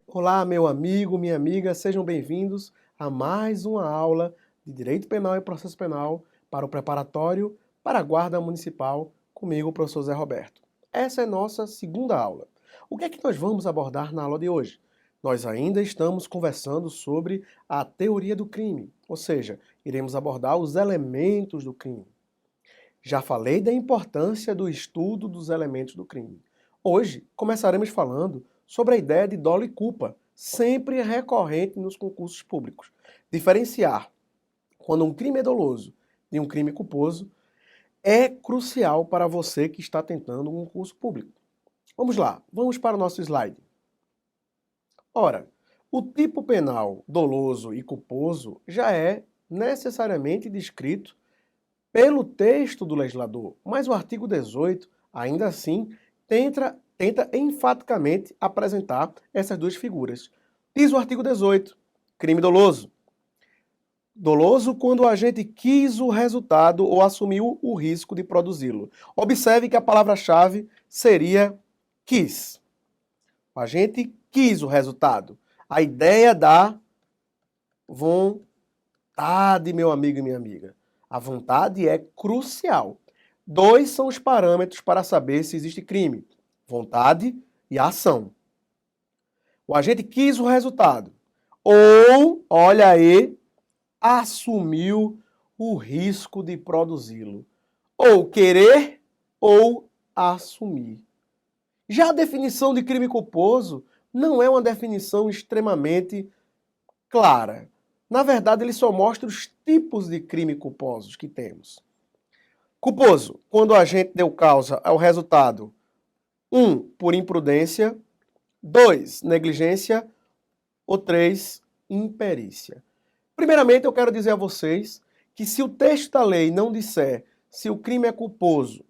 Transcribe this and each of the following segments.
Olá, meu amigo, minha amiga, sejam bem-vindos a mais uma aula de Direito Penal e Processo Penal para o preparatório para a Guarda Municipal, comigo, o professor Zé Roberto. Essa é nossa segunda aula. O que é que nós vamos abordar na aula de hoje? Nós ainda estamos conversando sobre a teoria do crime, ou seja, iremos abordar os elementos do crime. Já falei da importância do estudo dos elementos do crime. Hoje começaremos falando sobre a ideia de dolo e culpa, sempre recorrente nos concursos públicos. Diferenciar quando um crime é doloso de um crime culposo é crucial para você que está tentando um concurso público. Vamos lá, vamos para o nosso slide. Ora, o tipo penal doloso e culposo já é necessariamente descrito pelo texto do legislador, mas o artigo 18, ainda assim, tenta enfaticamente apresentar essas duas figuras. Diz o artigo 18, crime doloso. Doloso quando o agente quis o resultado ou assumiu o risco de produzi-lo. Observe que a palavra-chave seria quis. O agente quis o resultado. A ideia da vontade, meu amigo e minha amiga. A vontade é crucial. Dois são os parâmetros para saber se existe crime: vontade e ação. O agente quis o resultado. Ou, olha aí, assumiu o risco de produzi-lo. Ou querer ou assumir. Já a definição de crime culposo não é uma definição extremamente clara. Na verdade, ele só mostra os tipos de crime culposos que temos. Culposo, quando o agente deu causa ao resultado 1, por imprudência, 2, negligência, ou 3, imperícia. Primeiramente, eu quero dizer a vocês que se o texto da lei não disser se o crime é culposo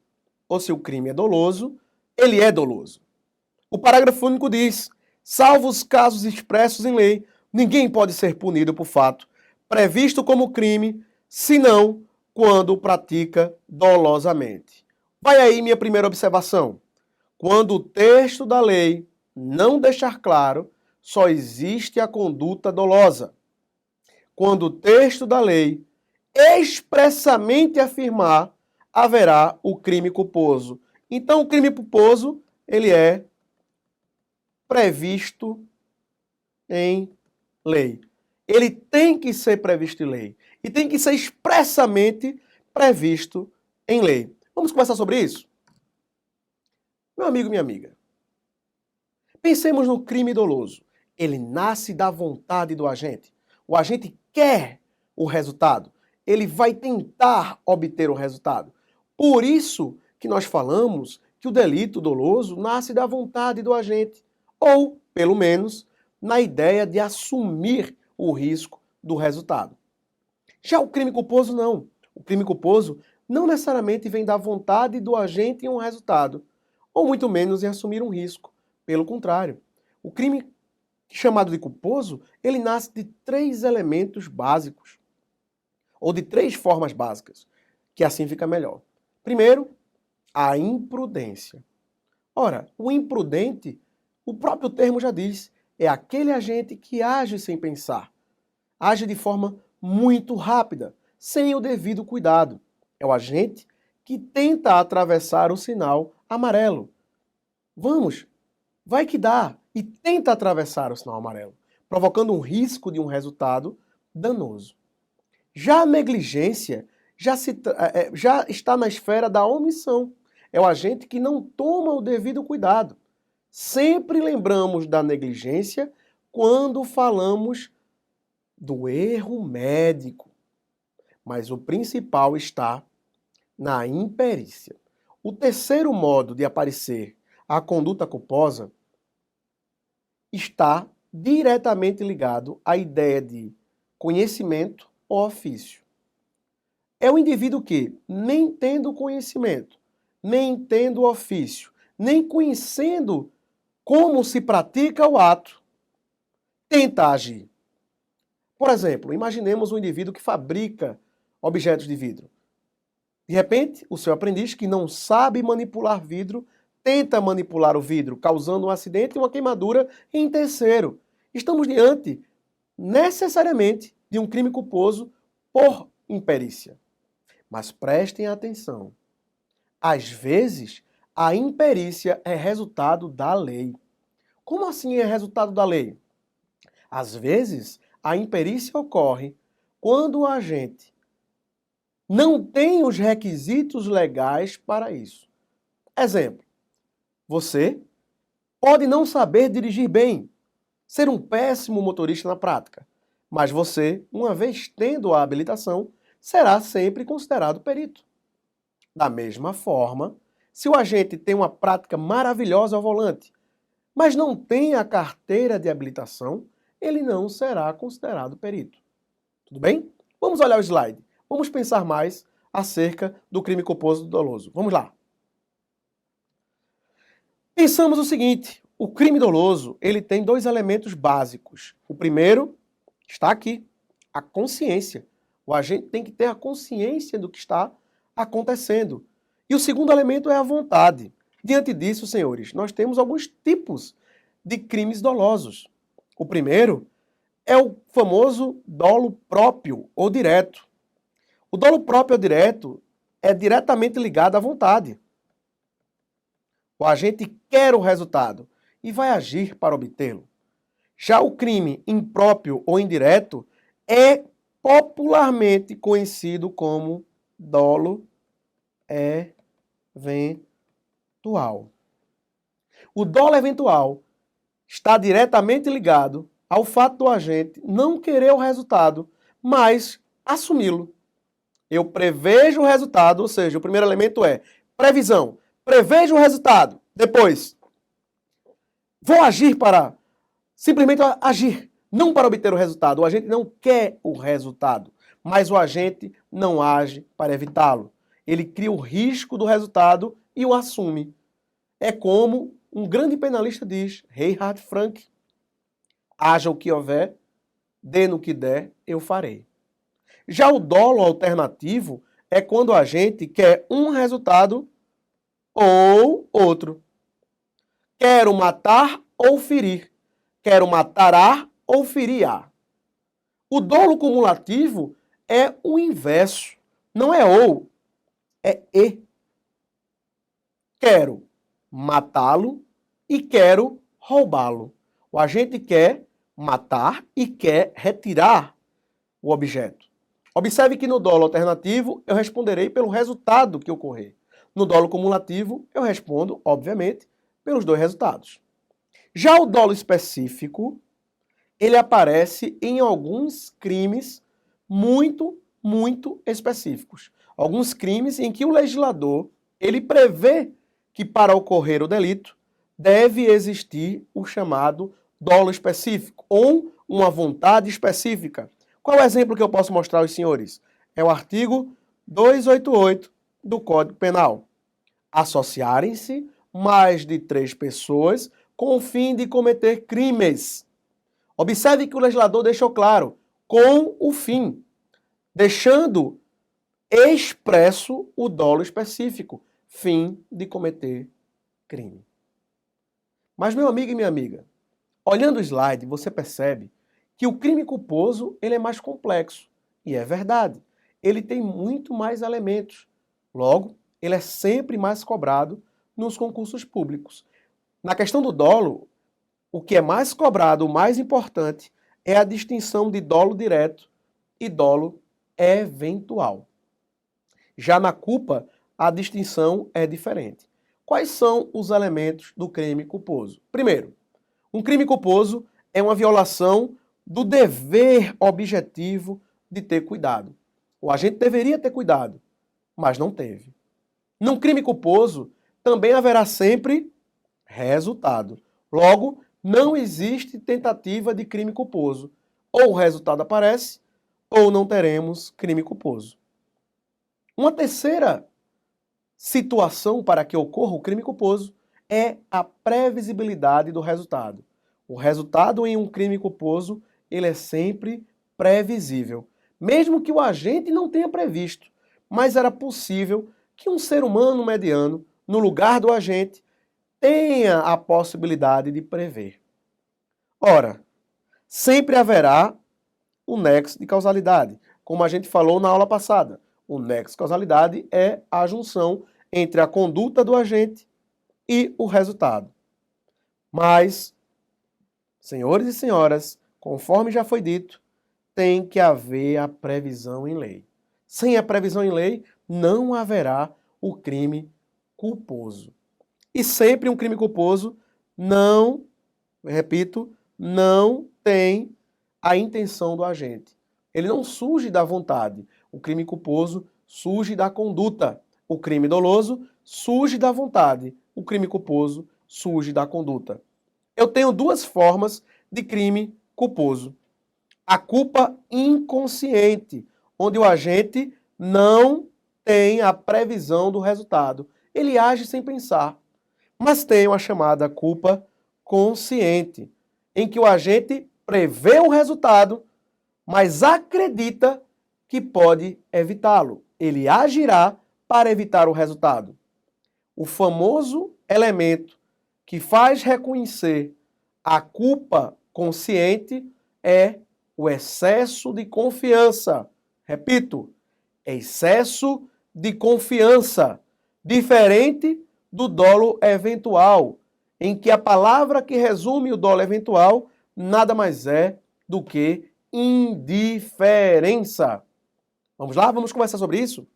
ou se o crime é doloso, ele é doloso. O parágrafo único diz: salvo os casos expressos em lei, ninguém pode ser punido por fato previsto como crime, senão quando o pratica dolosamente. Vai aí minha primeira observação. Quando o texto da lei não deixar claro, só existe a conduta dolosa. Quando o texto da lei expressamente afirmar, haverá o crime culposo. Então, o crime culposo, ele é previsto em lei. Ele tem que ser previsto em lei. E tem que ser expressamente previsto em lei. Vamos conversar sobre isso? Meu amigo, minha amiga, pensemos no crime doloso. Ele nasce da vontade do agente. O agente quer o resultado. Ele vai tentar obter o resultado. Por isso que nós falamos que o delito doloso nasce da vontade do agente. Ou, pelo menos, na ideia de assumir o risco do resultado. Já o crime culposo, não. O crime culposo não necessariamente vem da vontade do agente em um resultado, ou muito menos em assumir um risco. Pelo contrário, o crime chamado de culposo, ele nasce de 3 elementos básicos, ou de 3 formas básicas, que assim fica melhor. Primeiro, a imprudência. Ora, o imprudente, o próprio termo já diz, é aquele agente que age sem pensar, age de forma muito rápida, sem o devido cuidado. É o agente que tenta atravessar o sinal amarelo. Vamos, vai que dá, e tenta atravessar o sinal amarelo, provocando um risco de um resultado danoso. Já a negligência já está na esfera da omissão. É o agente que não toma o devido cuidado. Sempre lembramos da negligência quando falamos do erro médico. Mas o principal está na imperícia. O terceiro modo de aparecer a conduta culposa está diretamente ligado à ideia de conhecimento ou ofício. É o indivíduo que, nem tendo conhecimento, nem tendo ofício, nem conhecendo como se pratica o ato, tenta agir. Por exemplo, imaginemos um indivíduo que fabrica objetos de vidro. De repente, o seu aprendiz, que não sabe manipular vidro, tenta manipular o vidro, causando um acidente e uma queimadura em terceiro. Estamos diante, necessariamente, de um crime culposo por imperícia. Mas prestem atenção. Às vezes, a imperícia é resultado da lei. Como assim é resultado da lei? Às vezes, a imperícia ocorre quando o agente não tem os requisitos legais para isso. Exemplo, você pode não saber dirigir bem, ser um péssimo motorista na prática, mas você, uma vez tendo a habilitação, será sempre considerado perito. Da mesma forma, se o agente tem uma prática maravilhosa ao volante, mas não tem a carteira de habilitação, ele não será considerado perito. Tudo bem? Vamos olhar o slide. Vamos pensar mais acerca do crime culposo doloso. Vamos lá. Pensamos o seguinte, o crime doloso, ele tem dois elementos básicos. O primeiro está aqui, a consciência. O agente tem que ter a consciência do que está acontecendo. E o segundo elemento é a vontade. Diante disso, senhores, nós temos alguns tipos de crimes dolosos. O primeiro é o famoso dolo próprio ou direto. O dolo próprio ou direto é diretamente ligado à vontade. O agente quer o resultado e vai agir para obtê-lo. Já o crime impróprio ou indireto é popularmente conhecido como dolo eventual. O dolo eventual está diretamente ligado ao fato do agente não querer o resultado, mas assumi-lo. Eu prevejo o resultado, ou seja, o primeiro elemento é previsão. Prevejo o resultado. Depois, vou agir para simplesmente agir, não para obter o resultado. O agente não quer o resultado, mas o agente não age para evitá-lo. Ele cria o risco do resultado e o assume. É como um grande penalista diz, Reinhard Frank, haja o que houver, dê no que der, eu farei. Já o dolo alternativo é quando a gente quer um resultado ou outro. Quero matar ou ferir. Quero matar A ou ferir A. O dolo cumulativo é o inverso. Não é ou, é e. Quero matá-lo e quero roubá-lo. O agente quer matar e quer retirar o objeto. Observe que no dolo alternativo eu responderei pelo resultado que ocorrer. No dolo cumulativo eu respondo, obviamente, pelos dois resultados. Já o dolo específico, ele aparece em alguns crimes muito específicos. Alguns crimes em que o legislador, ele prevê que para ocorrer o delito deve existir o chamado dolo específico ou uma vontade específica. Qual é o exemplo que eu posso mostrar aos senhores? É o artigo 288 do Código Penal. Associarem-se mais de 3 pessoas com o fim de cometer crimes. Observe que o legislador deixou claro, com o fim, deixando expresso o dolo específico, fim de cometer crime. Mas, meu amigo e minha amiga, olhando o slide, você percebe que o crime culposo ele é mais complexo. E é verdade, ele tem muito mais elementos. Logo, ele é sempre mais cobrado nos concursos públicos. Na questão do dolo, o que é mais cobrado, o mais importante, é a distinção de dolo direto e dolo eventual. Já na culpa, a distinção é diferente. Quais são os elementos do crime culposo? Primeiro, um crime culposo é uma violação do dever objetivo de ter cuidado. O agente deveria ter cuidado, mas não teve. Num crime culposo, também haverá sempre resultado. Logo, não existe tentativa de crime culposo. Ou o resultado aparece, ou não teremos crime culposo. Uma terceira situação para que ocorra o crime culposo é a previsibilidade do resultado. O resultado em um crime culposo, ele é sempre previsível. Mesmo que o agente não tenha previsto, mas era possível que um ser humano mediano, no lugar do agente, tenha a possibilidade de prever. Ora, sempre haverá um nexo de causalidade, como a gente falou na aula passada. O nexo de causalidade é a junção entre a conduta do agente e o resultado. Mas, senhores e senhoras, conforme já foi dito, tem que haver a previsão em lei. Sem a previsão em lei, não haverá o crime culposo. E sempre um crime culposo não, repito, não tem a intenção do agente. Ele não surge da vontade. O crime culposo surge da conduta. O crime doloso surge da vontade. O crime culposo surge da conduta. Eu tenho duas formas de crime culposo. A culpa inconsciente, onde o agente não tem a previsão do resultado. Ele age sem pensar. Mas tem a chamada culpa consciente, em que o agente prevê o resultado, mas acredita que pode evitá-lo. Ele agirá para evitar o resultado. O famoso elemento que faz reconhecer a culpa consciente é o excesso de confiança. Repito, excesso de confiança, diferente do dolo eventual, em que a palavra que resume o dolo eventual nada mais é do que indiferença. Vamos lá? Vamos conversar sobre isso?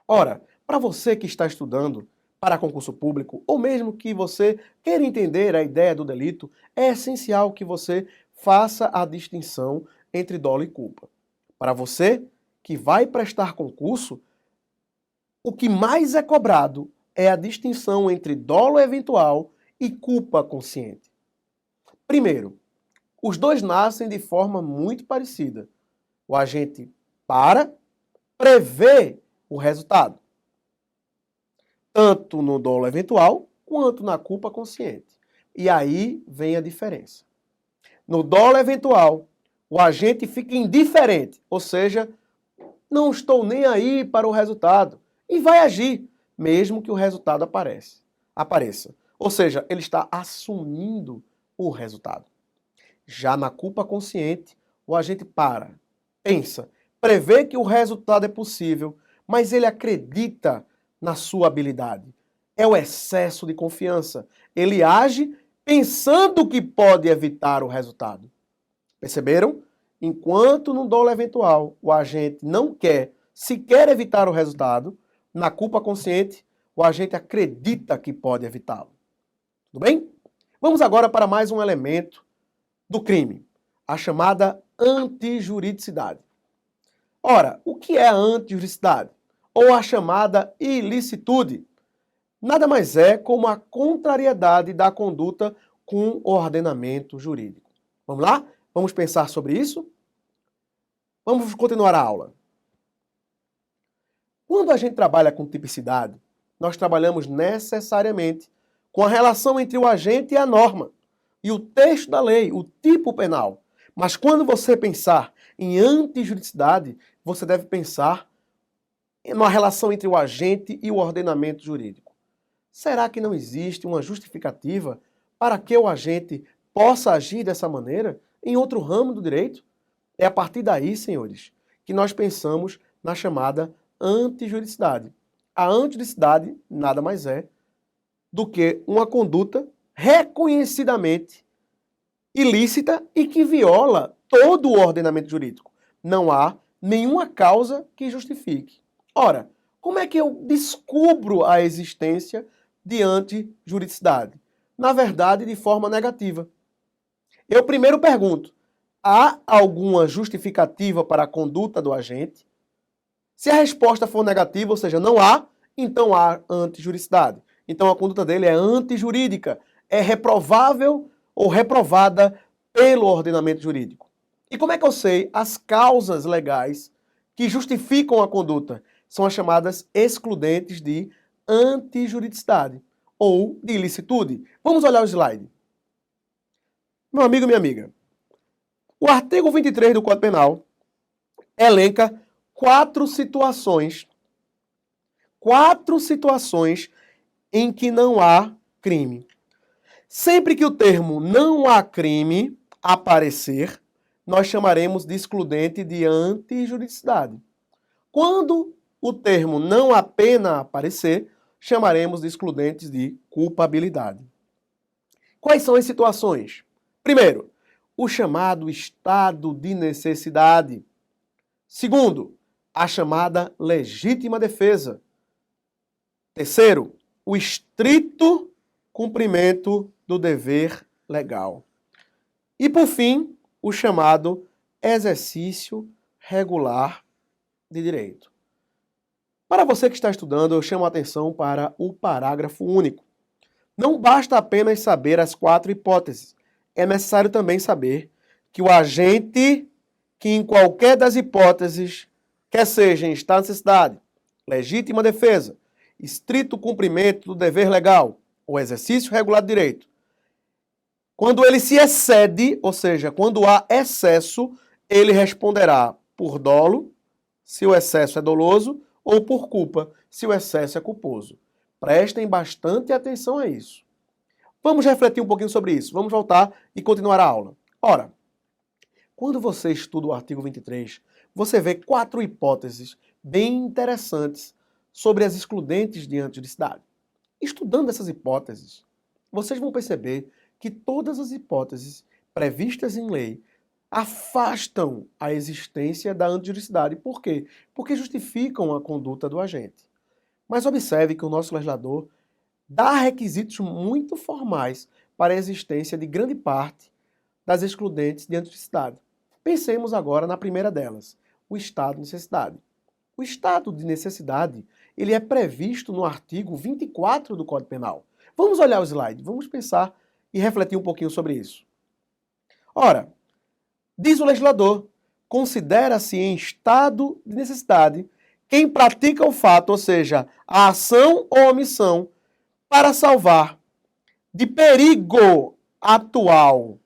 Ora, para você que está estudando para concurso público, ou mesmo que você queira entender a ideia do delito, é essencial que você faça a distinção entre dolo e culpa. Para você que vai prestar concurso, o que mais é cobrado é a distinção entre dolo eventual e culpa consciente. Primeiro, os dois nascem de forma muito parecida. O agente prevê o resultado, tanto no dolo eventual quanto na culpa consciente. E aí vem a diferença. No dolo eventual, o agente fica indiferente, ou seja, não estou nem aí para o resultado, e vai agir, mesmo que o resultado apareça. Ou seja, ele está assumindo o resultado. Já na culpa consciente, o agente pensa, prevê que o resultado é possível, mas ele acredita na sua habilidade. É o excesso de confiança. Ele age pensando que pode evitar o resultado. Perceberam? Enquanto no dolo eventual o agente não quer sequer evitar o resultado, na culpa consciente o agente acredita que pode evitá-lo. Tudo bem? Vamos agora para mais um elemento do crime, a chamada antijuridicidade. Ora, o que é a antijuridicidade? Ou a chamada ilicitude? Nada mais é como a contrariedade da conduta com o ordenamento jurídico. Vamos lá? Vamos pensar sobre isso? Vamos continuar a aula. Quando a gente trabalha com tipicidade, nós trabalhamos necessariamente com a relação entre o agente e a norma, e o texto da lei, o tipo penal. Mas quando você pensar em antijuridicidade, você deve pensar numa relação entre o agente e o ordenamento jurídico. Será que não existe uma justificativa para que o agente possa agir dessa maneira em outro ramo do direito? É a partir daí, senhores, que nós pensamos na chamada antijuridicidade. A antijuridicidade nada mais é do que uma conduta reconhecidamente ilícita e que viola todo o ordenamento jurídico. Não há nenhuma causa que justifique. Ora, como é que eu descubro a existência de antijuridicidade? Na verdade, de forma negativa. Eu primeiro pergunto, há alguma justificativa para a conduta do agente? Se a resposta for negativa, ou seja, não há, então há antijuridicidade. Então a conduta dele é antijurídica, é reprovável ou reprovada pelo ordenamento jurídico. E como é que eu sei as causas legais que justificam a conduta? São as chamadas excludentes de antijuridicidade. ou de ilicitude. Vamos olhar o slide. Meu amigo, minha amiga, o artigo 23 do Código Penal elenca quatro situações em que não há crime. Sempre que o termo não há crime aparecer, nós chamaremos de excludente de antijuridicidade. Quando o termo não há pena aparecer, chamaremos de excludentes de culpabilidade. Quais são as situações? Primeiro, o chamado estado de necessidade. Segundo, a chamada legítima defesa. Terceiro, o estrito cumprimento do dever legal. E, por fim, o chamado exercício regular de direito. Para você que está estudando, eu chamo a atenção para o parágrafo único. Não basta apenas saber as quatro hipóteses. É necessário também saber que o agente que em qualquer das hipóteses, quer seja em estado de necessidade, legítima defesa, estrito cumprimento do dever legal ou exercício regular de direito, quando ele se excede, ou seja, quando há excesso, ele responderá por dolo, se o excesso é doloso, ou por culpa, se o excesso é culposo. Prestem bastante atenção a isso. Vamos refletir um pouquinho sobre isso. Vamos voltar e continuar a aula. Ora, quando você estuda o artigo 23, você vê quatro hipóteses bem interessantes sobre as excludentes de antijuridicidade. Estudando essas hipóteses, vocês vão perceber que todas as hipóteses previstas em lei afastam a existência da antijuridicidade. Por quê? Porque justificam a conduta do agente. Mas observe que o nosso legislador dá requisitos muito formais para a existência de grande parte das excludentes de antijuridicidade. Pensemos agora na primeira delas, o estado de necessidade. O estado de necessidade, ele é previsto no artigo 24 do Código Penal. Vamos olhar o slide, vamos pensar e refletir um pouquinho sobre isso. Ora, diz o legislador, considera-se em estado de necessidade quem pratica o fato, ou seja, a ação ou omissão, para salvar de perigo atual.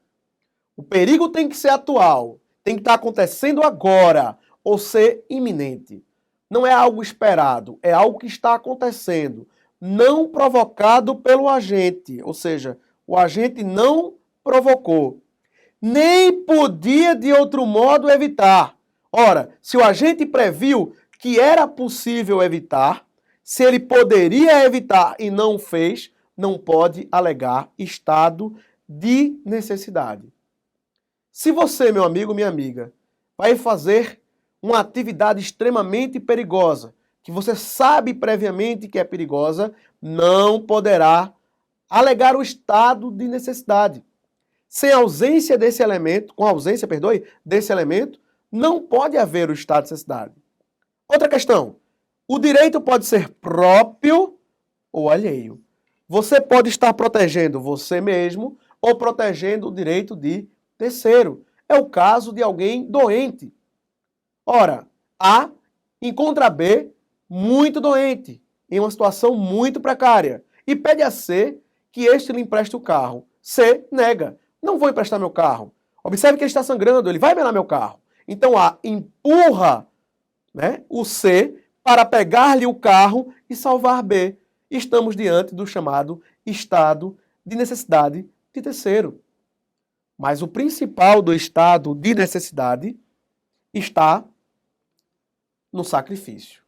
O perigo tem que ser atual, tem que estar acontecendo agora, ou ser iminente. Não é algo esperado, é algo que está acontecendo, não provocado pelo agente, ou seja, o agente não provocou, nem podia de outro modo evitar. Ora, se o agente previu que era possível evitar, se ele poderia evitar e não fez, não pode alegar estado de necessidade. Se você, meu amigo, minha amiga, vai fazer uma atividade extremamente perigosa, que você sabe previamente que é perigosa, não poderá alegar o estado de necessidade. Sem ausência desse elemento, com ausência, perdoe, desse elemento, não pode haver o estado de necessidade. Outra questão, o direito pode ser próprio ou alheio. Você pode estar protegendo você mesmo ou protegendo o direito de terceiro. É o caso de alguém doente. Ora, A encontra B muito doente, em uma situação muito precária, e pede a C que este lhe empreste o carro. C nega. Não vou emprestar meu carro. Observe que ele está sangrando, ele vai melar meu carro. Então A empurra, né, o C para pegar-lhe o carro e salvar B. Estamos diante do chamado estado de necessidade de terceiro. Mas o principal do estado de necessidade está no sacrifício.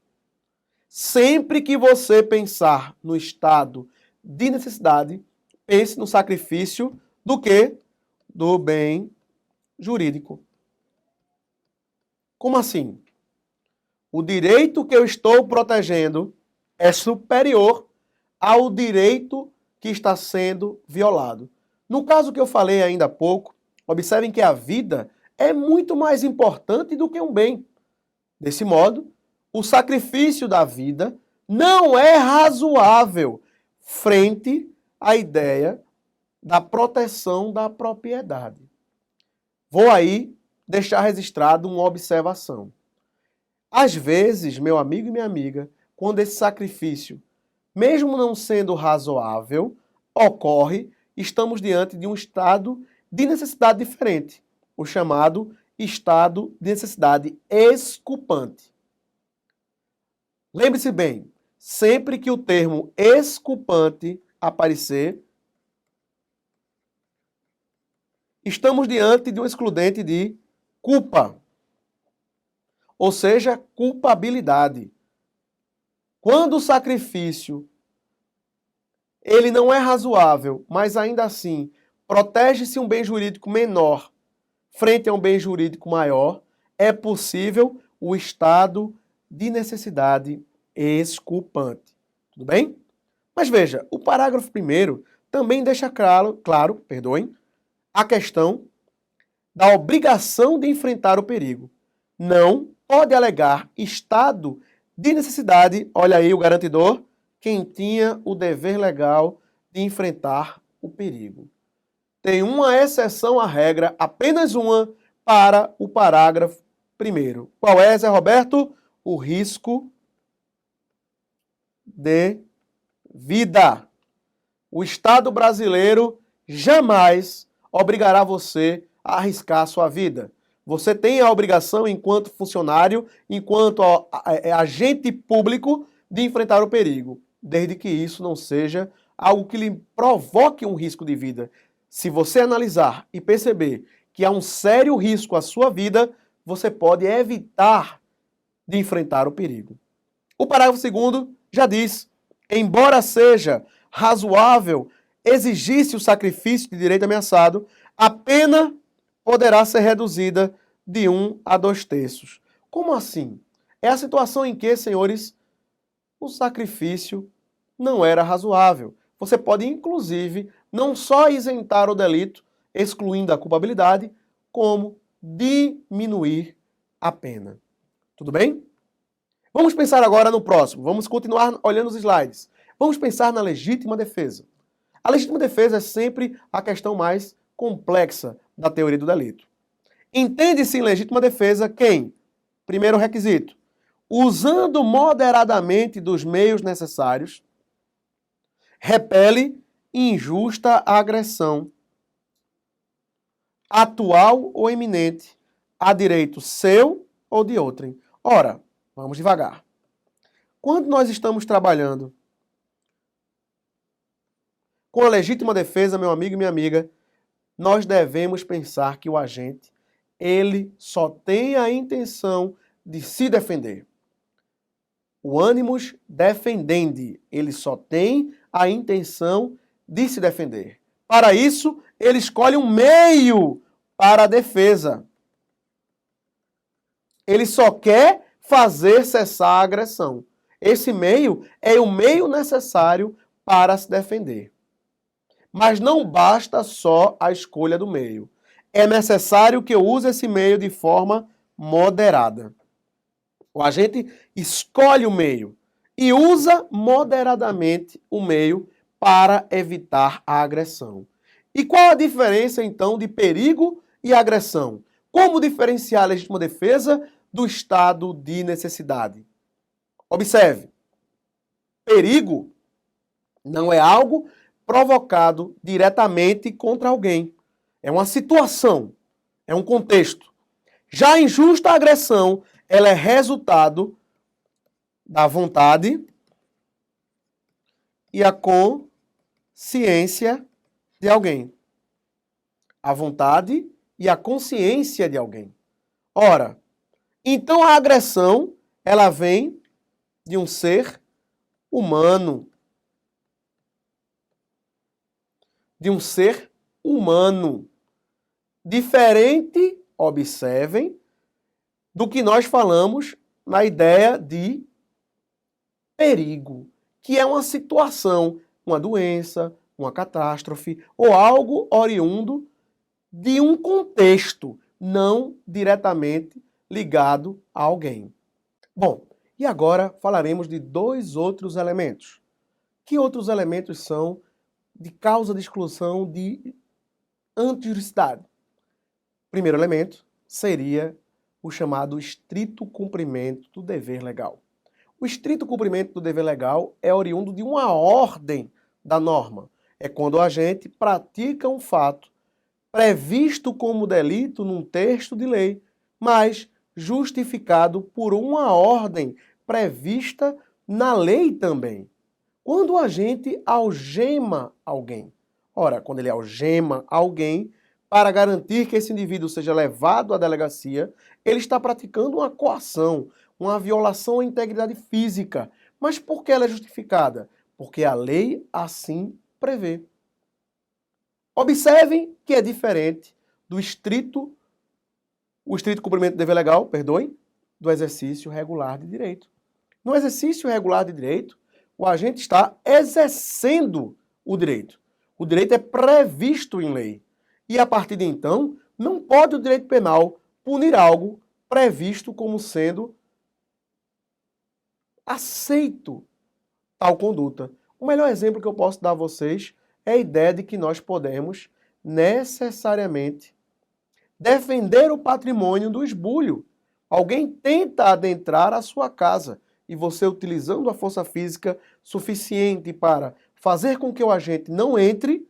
Sempre que você pensar no estado de necessidade, pense no sacrifício do quê? Do bem jurídico. Como assim? O direito que eu estou protegendo é superior ao direito que está sendo violado. No caso que eu falei ainda há pouco, observem que a vida é muito mais importante do que um bem. Desse modo, o sacrifício da vida não é razoável frente à ideia da proteção da propriedade. Vou aí deixar registrado uma observação. Às vezes, meu amigo e minha amiga, quando esse sacrifício Mesmo não sendo razoável, ocorre, estamos diante de um estado de necessidade diferente, o chamado estado de necessidade exculpante. Lembre-se bem, sempre que o termo exculpante aparecer, estamos diante de um excludente de culpa, ou seja, culpabilidade. Quando o sacrifício ele não é razoável, mas ainda assim protege-se um bem jurídico menor frente a um bem jurídico maior, é possível o estado de necessidade exculpante. Tudo bem? Mas veja, o parágrafo 1º também deixa claro, a questão da obrigação de enfrentar o perigo. Não pode alegar estado de necessidade, olha aí o garantidor, quem tinha o dever legal de enfrentar o perigo. Tem uma exceção à regra, apenas uma, para o parágrafo 1º. Qual é, Zé Roberto? O risco de vida. O Estado brasileiro jamais obrigará você a arriscar a sua vida. Você tem a obrigação, enquanto funcionário, enquanto agente público, de enfrentar o perigo, desde que isso não seja algo que lhe provoque um risco de vida. Se você analisar e perceber que há um sério risco à sua vida, você pode evitar de enfrentar o perigo. O parágrafo 2º já diz, embora seja razoável exigir-se o sacrifício de direito ameaçado, a pena poderá ser reduzida de 1 a 2/3. Como assim? É a situação em que, senhores, o sacrifício não era razoável. Você pode, inclusive, não só isentar o delito, excluindo a culpabilidade, como diminuir a pena. Tudo bem? Vamos pensar agora no próximo. Vamos continuar olhando os slides. Vamos pensar na legítima defesa. A legítima defesa é sempre a questão mais complexa da teoria do delito. Entende-se em legítima defesa quem? Primeiro requisito. Usando moderadamente dos meios necessários, repele injusta agressão, atual ou iminente, a direito seu ou de outrem. Ora, vamos devagar. Quando nós estamos trabalhando com a legítima defesa, meu amigo e minha amiga, nós devemos pensar que o agente, ele só tem a intenção de se defender. O animus defendendi, ele só tem a intenção de se defender. Para isso, ele escolhe um meio para a defesa. Ele só quer fazer cessar a agressão. Esse meio é o meio necessário para se defender. Mas não basta só a escolha do meio. É necessário que eu use esse meio de forma moderada. O agente escolhe o meio e usa moderadamente o meio para evitar a agressão. E qual a diferença, então, de perigo e agressão? Como diferenciar a legítima defesa do estado de necessidade? Observe, perigo não é algo provocado diretamente contra alguém. É uma situação, é um contexto. Já a injusta agressão, ela é resultado da vontade e a consciência de alguém. A vontade e a consciência de alguém. Ora, então a agressão, ela vem de um ser humano. De um ser humano. Diferente, observem, do que nós falamos na ideia de perigo, que é uma situação, uma doença, uma catástrofe ou algo oriundo de um contexto, não diretamente ligado a alguém. Bom, e agora falaremos de 2 outros elementos. Que outros elementos são de causa de exclusão de antijuricidade? Primeiro elemento seria o chamado estrito cumprimento do dever legal. O estrito cumprimento do dever legal é oriundo de uma ordem da norma. É quando o agente pratica um fato previsto como delito num texto de lei, mas justificado por uma ordem prevista na lei também. Quando o agente algema alguém. Ora, quando ele algema alguém, para garantir que esse indivíduo seja levado à delegacia, ele está praticando uma coação, uma violação à integridade física. Mas por que ela é justificada? Porque a lei assim prevê. Observem que é diferente o estrito cumprimento do dever legal, perdoem, do exercício regular de direito. No exercício regular de direito, o agente está exercendo o direito. O direito é previsto em lei. E a partir de então, não pode o direito penal punir algo previsto como sendo aceito tal conduta. O melhor exemplo que eu posso dar a vocês é a ideia de que nós podemos necessariamente defender o patrimônio do esbulho. Alguém tenta adentrar a sua casa e você, utilizando a força física suficiente para fazer com que o agente não entre,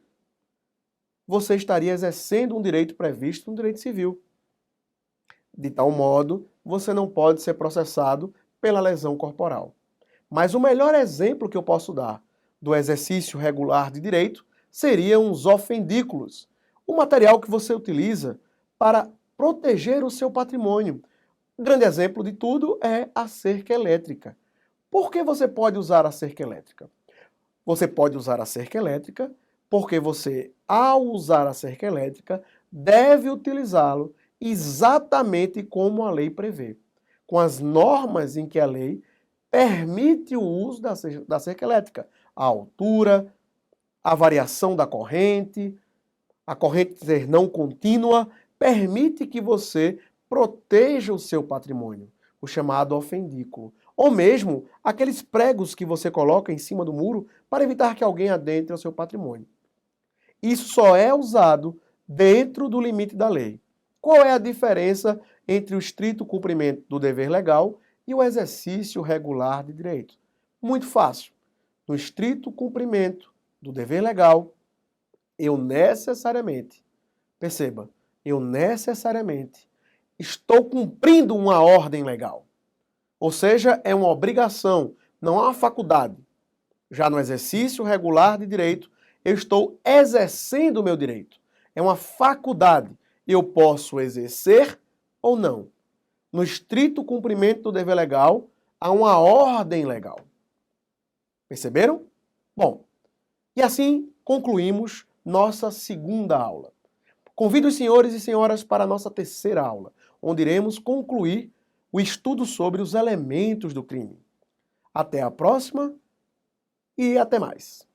você estaria exercendo um direito previsto no direito civil. De tal modo, você não pode ser processado pela lesão corporal. Mas o melhor exemplo que eu posso dar do exercício regular de direito seriam os ofendículos, o material que você utiliza para proteger o seu patrimônio. Um grande exemplo de tudo é a cerca elétrica. Por que você pode usar a cerca elétrica? Você pode usar a cerca elétrica porque você, ao usar a cerca elétrica, deve utilizá-lo exatamente como a lei prevê, com as normas em que a lei permite o uso da cerca elétrica. A altura, a variação da corrente, a corrente ser não contínua, permite que você proteja o seu patrimônio, o chamado ofendículo. Ou mesmo aqueles pregos que você coloca em cima do muro para evitar que alguém adentre ao seu patrimônio. Isso só é usado dentro do limite da lei. Qual é a diferença entre o estrito cumprimento do dever legal e o exercício regular de direito? Muito fácil. No estrito cumprimento do dever legal, eu necessariamente estou cumprindo uma ordem legal. Ou seja, é uma obrigação, não há uma faculdade. Já no exercício regular de direito, eu estou exercendo o meu direito. É uma faculdade. Eu posso exercer ou não. No estrito cumprimento do dever legal, há uma ordem legal. Perceberam? Bom, e assim concluímos nossa segunda aula. Convido os senhores e senhoras para a nossa terceira aula, onde iremos concluir o estudo sobre os elementos do crime. Até a próxima e até mais.